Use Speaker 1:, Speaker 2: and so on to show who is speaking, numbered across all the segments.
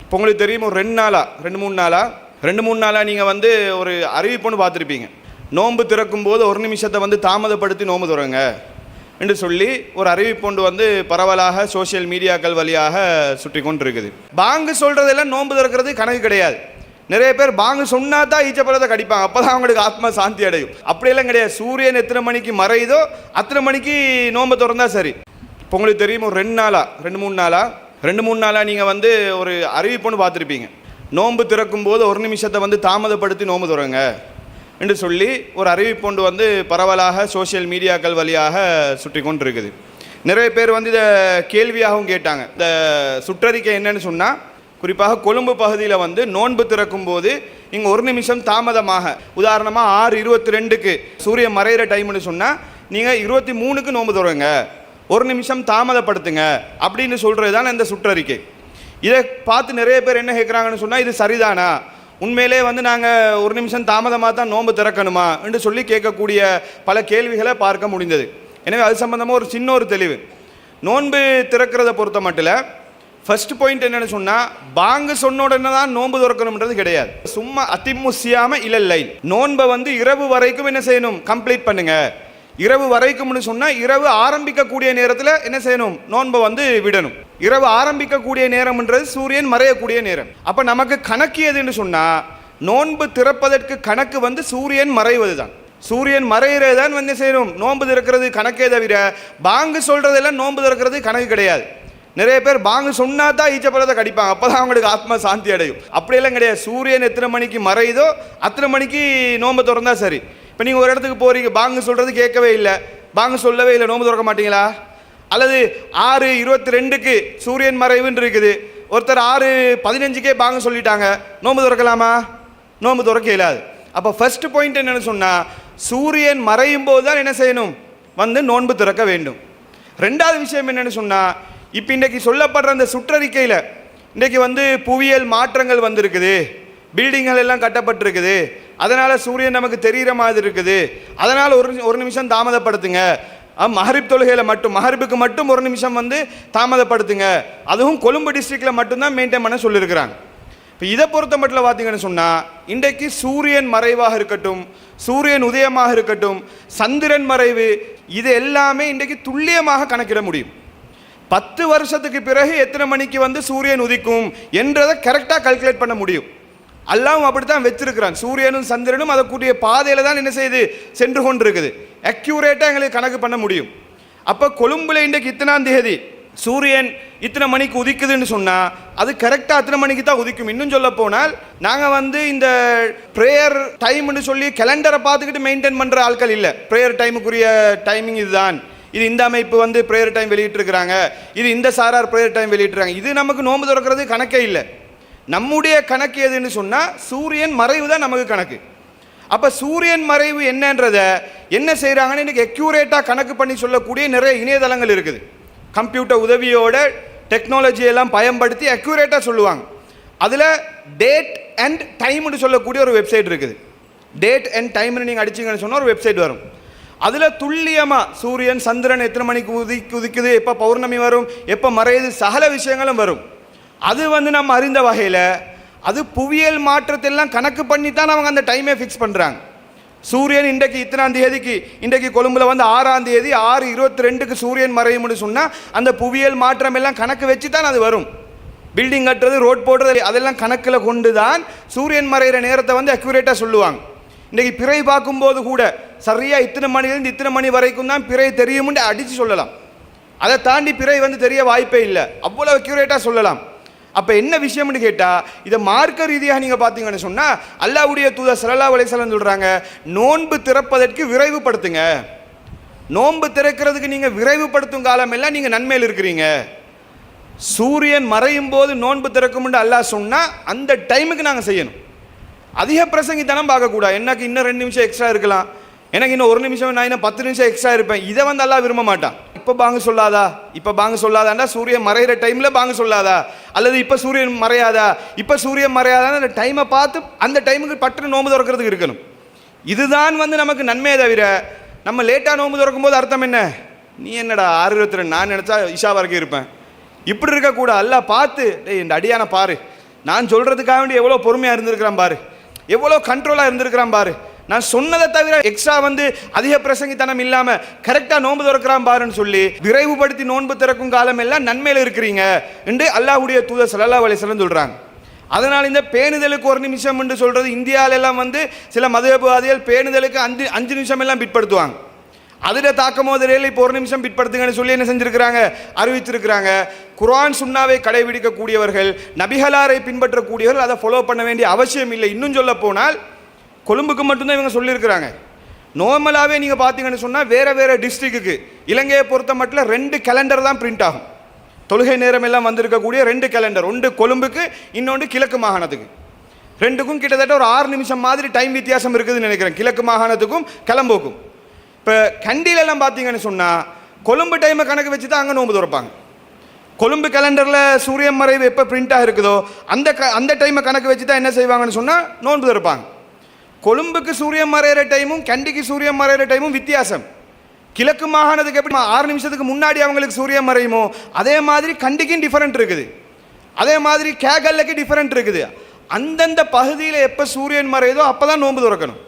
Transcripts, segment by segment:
Speaker 1: இப்போ உங்களுக்கு தெரியும், ஒரு 2-3 நாளாக நீங்கள் வந்து ஒரு அறிவிப்புன்னு பார்த்துருப்பீங்க. நோன்பு திறக்கும் போது 1 நிமிஷத்தை வந்து தாமதப்படுத்தி நோன்பு திறங்க என்று சொல்லி ஒரு அறிவிப்பு வந்து பரவலாக சோசியல் மீடியாக்கள் வழியாக சுற்றி கொண்டு இருக்குது. பாங்கு சொல்கிறதெல்லாம் நோன்பு திறக்கிறது கணக்கு கிடையாது. நிறைய பேர் பாங்கு சொன்னா தான் ஈச்சப்பழத்தை கடிப்பாங்க, அப்போ தான் அவங்களுக்கு ஆத்மா சாந்தி அடையும். அப்படியெல்லாம் கிடையாது. சூரியன் எத்தனை மணிக்கு மறையுதோ அத்தனை மணிக்கு நோன்பு திறந்தா சரி. இப்போ உங்களுக்கு தெரியும், ஒரு 2-3 நாளாக நீங்கள் வந்து ஒரு அறிவிப்புன்னு பார்த்துருப்பீங்க. நோன்பு திறக்கும் போது 1 நிமிஷத்தை வந்து தாமதப்படுத்தி நோன்பு திறங்க என்று சொல்லி ஒரு அறிவிப்பு வந்து பரவலாக சோசியல் மீடியாக்கள் வழியாக சுற்றி கொண்டு இருக்குது. நிறைய பேர் வந்து இதை கேள்வியாகவும் கேட்டாங்க. இந்த சுற்றறிக்கை என்னன்னு சொன்னால், குறிப்பாக கொழும்பு பகுதியில் வந்து நோன்பு திறக்கும் போது இங்கே 1 நிமிஷம் தாமதமாக, உதாரணமாக 6:22க்கு சூரியன் மறைகிற டைம்னு சொன்னால் நீங்கள் 23க்கு நோன்பு திறங்க, 1 நிமிஷம் தாமதப்படுத்துங்க அப்படின்னு சொல்கிறது தான் இந்த சுற்றறிக்கை. இதை பார்த்து நிறைய பேர் என்ன கேட்குறாங்கன்னு சொன்னால், இது சரிதானா, உண்மையிலே வந்து நாங்கள் 1 நிமிஷம் தாமதமாக தான் நோன்பு திறக்கணுமா என்று சொல்லி கேட்கக்கூடிய பல கேள்விகளை பார்க்க முடிந்தது. எனவே அது சம்பந்தமாக ஒரு சின்ன ஒரு தெளிவு. நோன்பு திறக்கிறத பொறுத்த மட்டும் ஃபர்ஸ்ட் பாயிண்ட் என்னென்னு சொன்னால், பாங்கு சொன்ன உடனே தான் நோன்பு திறக்கணும்ன்றது கிடையாது. சும்மா அத்திமுசியாமல் இல்லை, நோன்பை வந்து இரவு வரைக்கும் என்ன செய்யணும், கம்ப்ளீட் பண்ணுங்க. இரவு வரைக்கும்னு சொன்னால் இரவு ஆரம்பிக்கக்கூடிய நேரத்தில் என்ன செய்யணும், நோன்பை வந்து விடணும். இரவு ஆரம்பிக்கக்கூடிய நேரம்ன்றது சூரியன் மறையக்கூடிய நேரம். அப்போ நமக்கு கணக்கு எதுன்னு சொன்னால், நோன்பு திறப்பதற்கு கணக்கு வந்து சூரியன் மறைவது தான். சூரியன் மறைகிறது தான் வந்து செய்யணும் நோன்பு திறக்கிறது கணக்கே தவிர, பாங்கு சொல்கிறதெல்லாம் நோன்பு திறக்கிறது கணக்கு கிடையாது. நிறைய பேர் பாங்கு சொன்னா தான் ஈச்சப்பழத்தை கடிப்பாங்க, அப்போ தான் அவங்களுக்கு ஆத்மா சாந்தி அடையும். அப்படியெல்லாம் கிடையாது. சூரியன் எத்தனை மணிக்கு மறையுதோ அத்தனை மணிக்கு நோன்பு திறந்தா சரி. இப்போ நீங்கள் ஒரு இடத்துக்கு போகிறீங்க, பாங்கு சொல்கிறது கேட்கவே இல்லை, பாங்கு சொல்லவே இல்லை, நோன்பு திறக்க மாட்டீங்களா? அல்லது 6:22க்கு சூரியன் மறைவுன்னு இருக்குது, ஒருத்தர் 6:15க்கே பாங்கு சொல்லிட்டாங்க, நோன்பு திறக்கலாமா? நோன்பு திறக்க இயலாது. அப்போ ஃபர்ஸ்ட் பாயிண்ட் என்னென்னு சொன்னால், சூரியன் மறையும் போது தான் என்ன செய்யணும், வந்து நோன்பு திறக்க வேண்டும். ரெண்டாவது விஷயம் என்னென்னு சொன்னால், இப்போ இன்றைக்கி சொல்லப்படுற அந்த சுற்றறிக்கையில் இன்றைக்கி வந்து புவியியல் மாற்றங்கள் வந்திருக்குது, பில்டிங்கள் எல்லாம் கட்டப்பட்டிருக்குது, அதனால் சூரியன் நமக்கு தெரிகிற மாதிரி இருக்குது, அதனால் ஒரு நிமிஷம் தாமதப்படுத்துங்க, மஹரிப் தொழுகையில் மட்டும், மஹரிப்புக்கு மட்டும் 1 நிமிஷம் வந்து தாமதப்படுத்துங்க, அதுவும் கொழும்பு டிஸ்ட்ரிக்டில் மட்டும்தான் மெயின்டைன் பண்ண சொல்லியிருக்கிறாங்க. இப்போ இதை பொறுத்த மட்டும் பார்த்தீங்கன்னு சொன்னால், இன்றைக்கு சூரியன் மறைவாக இருக்கட்டும், சூரியன் உதயமாக இருக்கட்டும், சந்திரன் மறைவு, இது எல்லாமே இன்றைக்கு துல்லியமாக கணக்கிட முடியும். 10 வருஷத்துக்கு பிறகு எத்தனை மணிக்கு வந்து சூரியன் உதிக்கும் என்றதை கரெக்டாக கால்குலேட் பண்ண முடியும். அல்லாவும் அப்படித்தான் வச்சிருக்கிறான். சூரியனும் சந்திரனும் அதற்குரிய பாதையில் தான் என்ன செய்யுது, சென்று கொண்டு இருக்குது. அக்யூரேட்டாக எங்களுக்கு கணக்கு பண்ண முடியும். அப்போ கொழும்புல இன்றைக்கு இத்தனாம் தேதி சூரியன் இத்தனை மணிக்கு உதிக்குதுன்னு சொன்னால் அது கரெக்டாக அத்தனை மணிக்கு தான் உதிக்கும். இன்னும் சொல்ல போனால், நாங்கள் வந்து இந்த ப்ரேயர் டைம்னு சொல்லி கேலண்டரை பார்த்துக்கிட்டு மெயின்டைன் பண்ணுற ஆட்கள் இல்லை. ப்ரேயர் டைமுக்குரிய டைமிங் இதுதான், இது இந்த அமைப்பு வந்து ப்ரேயர் டைம் வெளியிட்டிருக்கிறாங்க, இது இந்த சாரார் ப்ரேயர் டைம் வெளியிட்டுறாங்க, இது நமக்கு நோன்பு திறக்கிறது கணக்கே இல்லை. நம்முடைய கணக்கு எதுன்னு சொன்னால், சூரியன் மறைவு தான் நமக்கு கணக்கு. அப்போ சூரியன் மறைவு என்னன்றத என்ன செய்கிறாங்கன்னு இன்றைக்கி அக்யூரேட்டாக கணக்கு பண்ணி சொல்லக்கூடிய நிறைய இணையதளங்கள் இருக்குது. கம்ப்யூட்டர் உதவியோட டெக்னாலஜியெல்லாம் பயன்படுத்தி அக்யூரேட்டாக சொல்லுவாங்க. அதில் டேட் அண்ட் டைம்னு சொல்லக்கூடிய ஒரு வெப்சைட் இருக்குது. டேட் அண்ட் டைம்னு நீங்கள் அடிச்சிங்கன்னு சொன்னால் ஒரு வெப்சைட் வரும். அதில் துல்லியமாக சூரியன் சந்திரன் எத்தனை மணிக்கு உதிக்குது, எப்போ பௌர்ணமி வரும், எப்போ மறையுது, சகல விஷயங்களும் வரும். அது வந்து நம்ம அறிந்த வகையில் அது புவியியல் மாற்றத்தெல்லாம் கணக்கு பண்ணி தான் அவங்க அந்த டைமே ஃபிக்ஸ் பண்ணுறாங்க. சூரியன் இன்றைக்கு இத்தனாம் தேதிக்கு, இன்றைக்கு கொழும்புல வந்து 6ஆம் தேதி 6:22க்கு சூரியன் மறையும்னு சொன்னால் அந்த புவியியல் மாற்றம் எல்லாம் கணக்கு வச்சு தான் அது வரும். பில்டிங் கட்டுறது, ரோட் போடுறது, அதெல்லாம் கணக்கில் கொண்டு தான் சூரியன் மறைகிற நேரத்தை வந்து அக்யூரேட்டாக சொல்லுவாங்க. இன்றைக்கி பிறை பார்க்கும்போது கூட சரியாக இத்தனை மணிலேருந்து இத்தனை மணி வரைக்கும் தான் பிறை தெரியும்னு அடித்து சொல்லலாம். அதை தாண்டி பிறை வந்து தெரிய வாய்ப்பே இல்லை, அவ்வளோ அக்யூரேட்டாக சொல்லலாம். அப்போ என்ன விஷயம்னு கேட்டால், இதை மார்க்க ரீதியாக நீங்கள் பார்த்தீங்கன்னு சொன்னால், அல்லாஹ்வுடைய தூதர் ஸல்லல்லாஹு அலைஹி வஸல்லம் சொல்கிறாங்க, நோன்பு திறப்பதற்கு விரைவுபடுத்துங்க. நோன்பு திறக்கிறதுக்கு நீங்கள் விரைவுபடுத்தும் காலமெல்லாம் நீங்கள் நன்மையில் இருக்கிறீங்க. சூரியன் மறையும் போது நோன்பு திறக்கும்னு அல்லாஹ் சொன்னால் அந்த டைமுக்கு நாங்கள் செய்யணும். அதிக பிரசங்கித்தனம் பார்க்கக்கூடாது. எனக்கு இன்னும் 2 நிமிஷம் எக்ஸ்ட்ரா இருக்கலாம், எனக்கு இன்னும் 1 நிமிஷம், நான் இன்னும் 10 நிமிஷம் எக்ஸ்ட்ரா இருப்பேன், இதை வந்து அல்லாஹ் விரும்ப மாட்டான். இப்போ பாங்கு சொல்லாதா, இப்போ பாங்கு சொல்லாதாண்டா, சூரியன் மறைகிற டைமில் பாங்கு சொல்லாதா, அல்லது இப்போ சூரியன் மறையாதா, இப்போ சூரியன் மறையாதான்னு அந்த டைமை பார்த்து அந்த டைமுக்கு பட்டு நோன்பு திறக்கிறதுக்கு இருக்கணும். இதுதான் வந்து நமக்கு நன்மையை தவிர, நம்ம லேட்டாக நோன்பு திறக்கும் போது அர்த்தம் என்ன, நீ என்னடா 6:22 நான் நினச்சா இஷா வரைக்கும் இருப்பேன், இப்படி இருக்கக்கூடாது. அல்லாஹ் பார்த்து, டேய் இந்த அடியான பாரு, நான் சொல்கிறதுக்காக வேண்டி எவ்வளோ பொறுமையாக இருந்திருக்கிறான் பாரு, எவ்வளோ கண்ட்ரோலாக இருந்திருக்கிறான் பாரு, நான் சொன்னதை தவிர எக்ஸ்ட்ரா அதிக பிரசங்கித்தனம் இல்லாமல் கரெக்டாக நோன்பு திறக்கிறான் பாருன்னு சொல்லி விரைவுபடுத்தி நோன்பு திறக்கும் காலம் எல்லாம் நன்மையில் இருக்கிறீங்க என்று அல்லாஹ்வுடைய தூதர் ஸல்லல்லாஹு அலைஹி வஸல்லம் சொல்கிறாங்க. அதனால் இந்த பேணுதலுக்கு ஒரு நிமிஷம் என்று சொல்கிறது இந்தியாவிலெல்லாம் சில மதுஹப்வாதிகள் பேணுதலுக்கு 5 நிமிஷம் எல்லாம் பிற்படுத்துவாங்க. அதில் தாக்கமோ தெரியல. இப்போ ஒரு நிமிஷம் பிற்படுத்துங்கன்னு சொல்லி என்ன செஞ்சுருக்கிறாங்க, அறிவிச்சிருக்கிறாங்க. குர்ஆன் சுன்னாவை கடைபிடிக்கக்கூடியவர்கள், நபிகளாரை பின்பற்றக்கூடியவர்கள் அதை ஃபாலோ பண்ண வேண்டிய அவசியம் இல்லை. இன்னும் சொல்ல போனால் கொழும்புக்கு மட்டும்தான் இவங்க சொல்லியிருக்கிறாங்க. நார்மலாகவே நீங்கள் பார்த்தீங்கன்னு சொன்னால் வேறு வேறு டிஸ்ட்ரிக்ட்டுக்கு இலங்கையை பொறுத்த மட்டும் 2 கேலண்டர் தான் பிரிண்ட் ஆகும். தொழுகை நேரம் எல்லாம் வந்திருக்கக்கூடிய 2 கேலண்டர், ஒன்று கொழும்புக்கு, இன்னொன்று கிழக்கு மாகாணத்துக்கு. ரெண்டுக்கும் கிட்டத்தட்ட ஒரு 6 நிமிஷம் மாதிரி டைம் வித்தியாசம் இருக்குதுன்னு நினைக்கிறேன், கிழக்கு மாகாணத்துக்கும் கிளம்புக்கும். இப்போ கண்டிலெல்லாம் பார்த்தீங்கன்னு சொன்னால் கொழும்பு டைமை கணக்கு வச்சு தான் அங்கே நோன்பு திறப்பாங்க. கொழும்பு கேலண்டரில் சூரியன் மறைவு எப்போ பிரிண்டாக இருக்குதோ அந்த டைமை கணக்கு வச்சு தான் என்ன செய்வாங்கன்னு சொன்னால் நோன்பு திறப்பாங்க. கொழும்புக்கு சூரியன் மறைகிற டைமும் கண்டிக்கு சூரியன் மறைகிற டைமும் வித்தியாசம். கிழக்கு மாகாணத்துக்கு எப்படி 6 நிமிஷத்துக்கு முன்னாடி அவங்களுக்கு சூரியன் மறையுமோ அதே மாதிரி கண்டிக்கும் டிஃபரெண்ட் இருக்குது, அதே மாதிரி கேகல்லுக்கு டிஃபரெண்ட் இருக்குது. அந்தந்த பகுதியில் எப்போ சூரியன் மறையுதோ அப்போ தான் நோன்பு திறக்கணும்.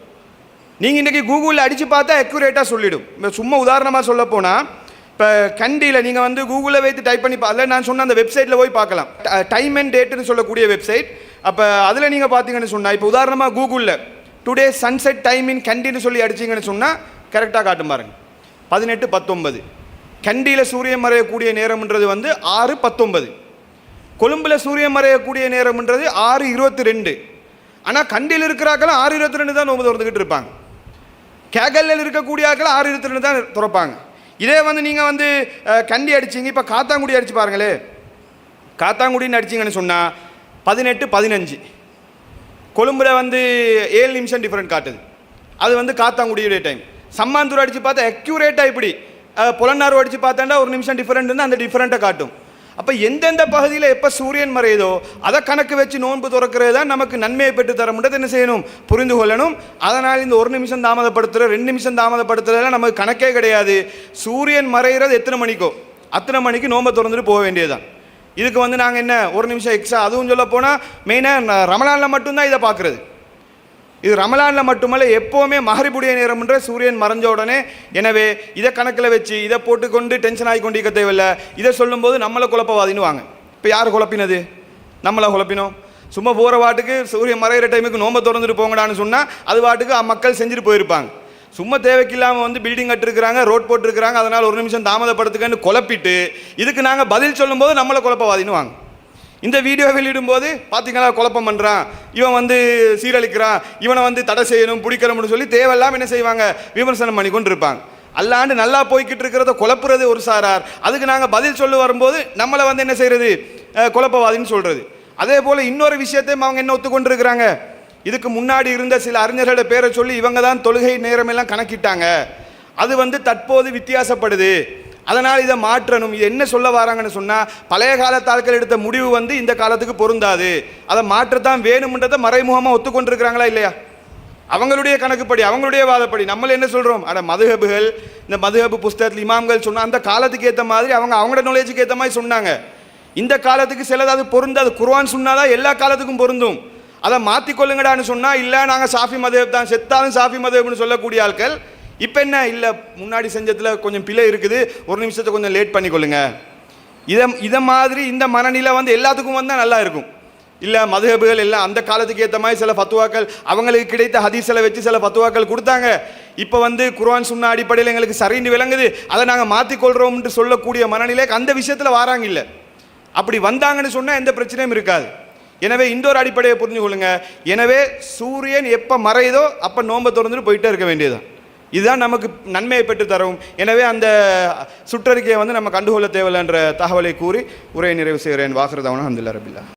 Speaker 1: நீங்கள் இன்றைக்கி கூகுளில் அடித்து பார்த்தா அக்யூரேட்டாக சொல்லிவிடும். இப்போ சும்மா உதாரணமாக சொல்ல போனால் இப்போ கண்டியில் நீங்கள் கூகுளில் வைத்து டைப் பண்ணி அதில் நான் சொன்ன அந்த வெப்சைட்டில் போய் பார்க்கலாம், டைம் அண்ட் டேட்டுன்னு சொல்லக்கூடிய வெப்சைட். அப்போ அதில் நீங்கள் பார்த்தீங்கன்னு சொன்னால் இப்போ உதாரணமாக கூகுளில் டுடே சன்செட் டைம் இன் கண்டின்னு சொல்லி அடிச்சிங்கன்னு சொன்னால் கரெக்டாக காட்டும் பாருங்க, 18:19. கண்டியில் சூரியன் மறையக்கூடிய நேரம்ன்றது 6:19. கொழும்பில் சூரியன் மறையக்கூடிய நேரம்ன்றது 6:22. ஆனால் கண்டியில் இருக்கிறாக்களும் 6:22 தான் நோன்பு திறந்துக்கிட்டு இருப்பாங்க. கேகல்லில் இருக்கக்கூடிய ஆக்கள் 6:22 தான் திறப்பாங்க. இதே நீங்கள் கண்டி அடிச்சிங்க, இப்போ காத்தாங்குடி அடித்து பாருங்களே, காத்தாங்குடின்னு அடிச்சிங்கன்னு சொன்னால் 18:15. கொழும்பில் 7 நிமிஷம் டிஃப்ரெண்ட் காட்டுது, அது காத்தாங்குடியுடைய டைம். சம்மாந்தூர் அடித்து பார்த்தா அக்யூரேட்டாக இப்படி, புலன்னார் அடித்து பார்த்தாண்டா 1 நிமிஷம் டிஃப்ரெண்ட் இருந்தால் அந்த டிஃப்ரெண்ட்டை காட்டும். அப்போ எந்தெந்த பகுதியில் எப்போ சூரியன் மறையுதோ அதை கணக்கு வச்சு நோன்பு திறக்கிறது தான் நமக்கு நன்மையை பெற்று தர முடியாது. என்ன செய்யணும், புரிந்து கொள்ளணும். அதனால் இந்த 1 நிமிஷம் தாமதப்படுத்துகிற 2 நிமிஷம் தாமதப்படுத்துறதுலாம் நமக்கு கணக்கே கிடையாது. சூரியன் மறைகிறது எத்தனை மணிக்கோ அத்தனை மணிக்கு நோன்பை திறந்துட்டு போக வேண்டியதுதான். இதுக்கு நாங்கள் என்ன 1 நிமிஷம் எக்ஸ்ட்ரா, அதுவும் சொல்ல போனால் மெயினாக ரமலானில் மட்டும்தான் இதை பார்க்குறது. இது ரமலானில் மட்டுமல்ல, எப்போவுமே மஹரிபுடைய நேரம்ன்ற சூரியன் மறைஞ்ச உடனே. எனவே இதை கணக்கில் வச்சு இதை போட்டுக்கொண்டு டென்ஷன் ஆகி கொண்டிருக்க தேவையில்லை. இதை சொல்லும்போது நம்மளை குழப்பவாதின்னு வாங்க. இப்போ யார் குழப்பினது, நம்மளை குழப்பினோம். சும்மா போகிற வாட்டுக்கு சூரியன் மறைகிற டைமுக்கு நோன்பை திறந்துட்டு போங்கடான்னு சொன்னால் அது வாட்டுக்கு மக்கள் செஞ்சுட்டு போயிருப்பாங்க. சும்மா தேவைக்கில்லாமல் பில்டிங் கட்டிருக்கிறாங்க, ரோட் போட்டிருக்கிறாங்க, அதனால் 1 நிமிஷம் தாமதப்படுத்துக்கன்னு குழப்பிட்டு இதுக்கு நாங்கள் பதில் சொல்லும்போது நம்மளை குழப்பவாதின்னு வாங்க. இந்த வீடியோ வெளியிடும்போது பார்த்தீங்களா குழப்பம் பண்ணுறான், இவன் சீரழிக்கிறான், இவனை தடை செய்யணும் பிடிக்கணும்னு சொல்லி தேவையில்லாமல் என்ன செய்வாங்க, விமர்சனம் பண்ணி கொண்டு இருப்பாங்க. அல்லாண்டு நல்லா போய்கிட்டு இருக்கிறத குழப்புறது ஒரு சாரார், அதுக்கு நாங்கள் பதில் சொல்ல வரும்போது நம்மளை என்ன செய்கிறது, குழப்பவாதின்னு சொல்கிறது. அதே போல் இன்னொரு விஷயத்தையும் அவங்க என்ன ஒத்துக்கொண்டு இருக்கிறாங்க, இதுக்கு முன்னாடி இருந்த சில அறிஞர்களோட பேரை சொல்லி இவங்க தான் தொழுகை நேரமெல்லாம் கணக்கிட்டாங்க, அது தற்போது வித்தியாசப்படுது, அதனால் இதை மாற்றணும். இது என்ன சொல்ல வராங்கன்னு சொன்னால் பழைய காலத்தாட்கள் எடுத்த முடிவு இந்த காலத்துக்கு பொருந்தாது, அதை மாற்றத்தான் வேணும்ன்றதை மறைமுகமாக ஒத்துக்கொண்டிருக்கிறாங்களா இல்லையா? அவங்களுடைய கணக்குப்படி அவங்களுடைய வாதப்படி நம்மள என்ன சொல்கிறோம், மதுஹபுகள் இந்த மதுஹபு புஸ்தகத்தில் இமாம்கள் சொன்னால் அந்த காலத்துக்கு ஏற்ற மாதிரி அவங்களோட நாலேஜுக்கு ஏற்ற மாதிரி சொன்னாங்க. இந்த காலத்துக்கு சிலது அது பொருந்தாது. குர்ஆன் சொன்னாதான் எல்லா காலத்துக்கும் பொருந்தும், அதை மாற்றிக்கொள்ளுங்கடான்னு சொன்னால் இல்லை நாங்கள் சாஃபி மதுஹப் தான், செத்தாலும் சாஃபி மதுஹப்னு சொல்லக்கூடிய ஆட்கள் இப்போ என்ன இல்லை, முன்னாடி செஞ்சதில் கொஞ்சம் பிழை இருக்குது, 1 நிமிஷத்தை கொஞ்சம் லேட் பண்ணிக்கொள்ளுங்க. இதை மாதிரி இந்த மனநிலை எல்லாத்துக்கும் வந்தால் நல்லா இருக்கும். இல்லை மதுஹபுகள் எல்லாம் அந்த காலத்துக்கு ஏற்ற மாதிரி சில ஃபத்துவாக்கள் அவங்களுக்கு கிடைத்த ஹதீஸில் வச்சு சில ஃபத்துவாக்கள் கொடுத்தாங்க. இப்போ குர்ஆன் சுன்னா அடிப்படையில் எங்களுக்கு சரின்னு விளங்குது, அதை நாங்கள் மாற்றிக்கொள்கிறோம்னு சொல்லக்கூடிய மனநிலைக்கு அந்த விஷயத்தில் வராங்க. இல்லை அப்படி வந்தாங்கன்னு சொன்னால் எந்த பிரச்சனையும் இருக்காது. எனவே இந்த ஒரு அடிப்படையை புரிஞ்சு கொள்ளுங்க. எனவே சூரியன் எப்போ மறையுதோ அப்போ நோன்பை திறந்துட்டு போயிட்டே இருக்க வேண்டியதுதான். இதுதான் நமக்கு நன்மையை பெற்று தரும். எனவே அந்த சுற்றறிக்கையை நம்ம கண்டுகொள்ள தேவையில்லை என்ற தகவலை கூறி உரையை நிறைவு செய்கிறேன். வாஹிரு தஅவானா அல்ஹம்துலில்லாஹி ரப்பில் ஆலமீன்.